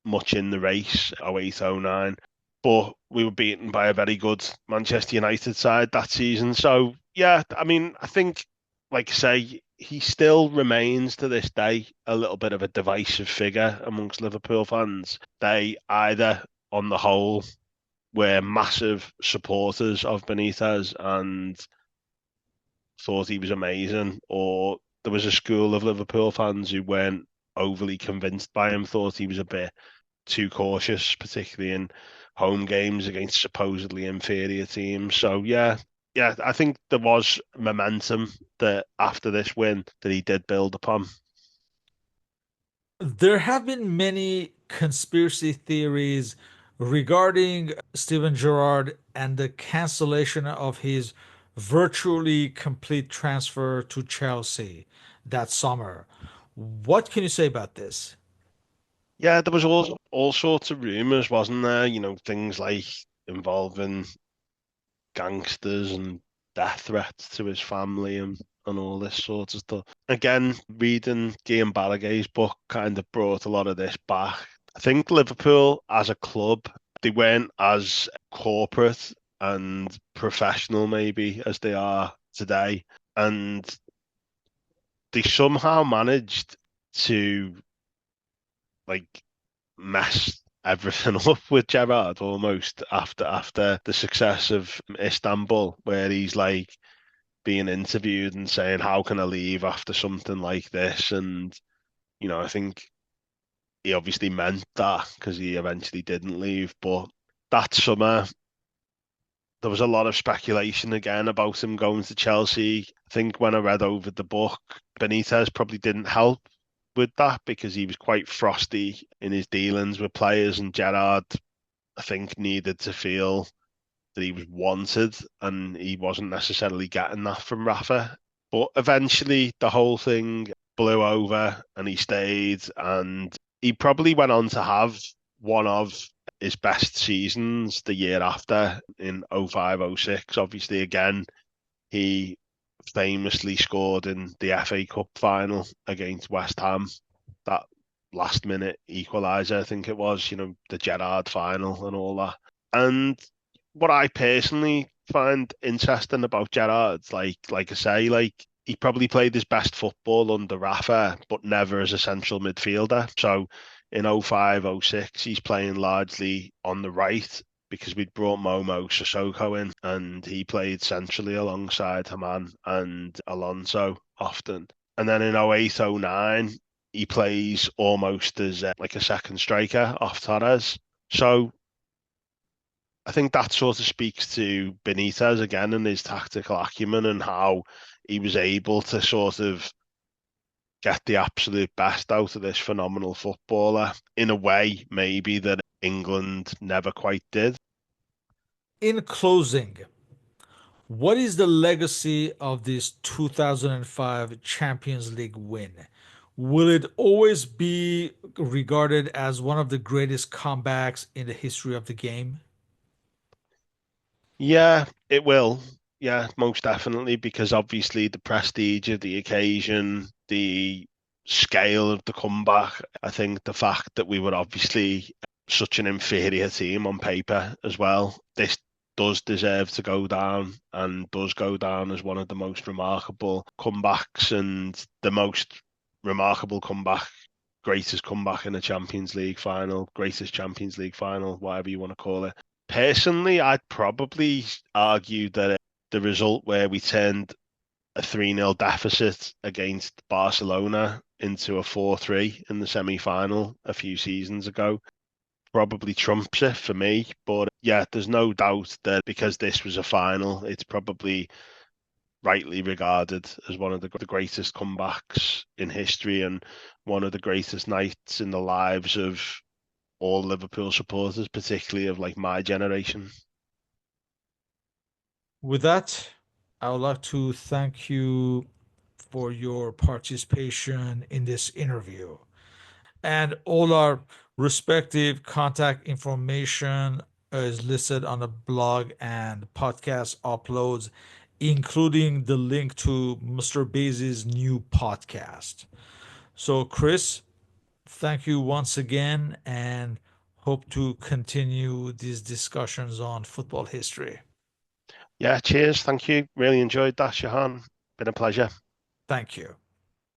much in the race, 08-09, but we were beaten by a very good Manchester United side that season. So, yeah, I mean, I think, like I say, he still remains to this day a little bit of a divisive figure amongst Liverpool fans. They either, on the whole, were massive supporters of Benitez and thought he was amazing, or there was a school of Liverpool fans who weren't overly convinced by him, thought he was a bit too cautious, particularly in home games against supposedly inferior teams. So yeah, I think there was momentum that after this win that he did build upon. There have been many conspiracy theories regarding Steven Gerrard and the cancellation of his virtually complete transfer to Chelsea that summer. What can you say about this? Yeah, there was all sorts of rumours, wasn't there? You know, things like involving gangsters and death threats to his family and all this sort of stuff. Again, reading Guillaume Balaguer's book kind of brought a lot of this back. I think Liverpool as a club, they weren't as corporate and professional maybe as they are today. And they somehow managed to like mess everything up with Gerrard almost after the success of Istanbul, where he's like being interviewed and saying, "How can I leave after something like this?" And I think he obviously meant that because he eventually didn't leave. But that summer, there was a lot of speculation again about him going to Chelsea. I think when I read over the book, Benitez probably didn't help with that because he was quite frosty in his dealings with players, and Gerrard, I think, needed to feel that he was wanted, and he wasn't necessarily getting that from Rafa. But eventually, the whole thing blew over, and he stayed, and he probably went on to have one of his best seasons the year after in 05-06. Obviously, again, he famously scored in the FA Cup final against West Ham, that last minute equaliser, I think it was, the Gerrard final and all that. And what I personally find interesting about Gerrard, like I say, like he probably played his best football under Rafa, but never as a central midfielder. So in 05-06, he's playing largely on the right because we'd brought Momo Sissoko in and he played centrally alongside Haman and Alonso often. And then in 08-09, he plays almost as like a second striker off Torres. So I think that sort of speaks to Benitez again and his tactical acumen and how he was able to sort of get the absolute best out of this phenomenal footballer in a way maybe that England never quite did. In closing, what is the legacy of this 2005 Champions League win? Will it always be regarded as one of the greatest comebacks in the history of the game? Yeah, it will. Yeah, most definitely, because obviously the prestige of the occasion, the scale of the comeback, I think the fact that we were obviously such an inferior team on paper as well, this does deserve to go down and does go down as one of the most remarkable comebacks and the most remarkable comeback, greatest comeback in a Champions League final, greatest Champions League final, whatever you want to call it. Personally, I'd probably argue that the result where we turned a 3-0 deficit against Barcelona into a 4-3 in the semi-final a few seasons ago probably trumps it for me. But yeah, there's no doubt that because this was a final, it's probably rightly regarded as one of the greatest comebacks in history and one of the greatest nights in the lives of all Liverpool supporters, particularly of like my generation. With that, I would like to thank you for your participation in this interview. And all our respective contact information is listed on the blog and podcast uploads, including the link to Mr. Baze's new podcast. So, Chris, thank you once again and hope to continue these discussions on football history. Yeah, cheers. Thank you. Really enjoyed that, Shahan. Been a pleasure. Thank you.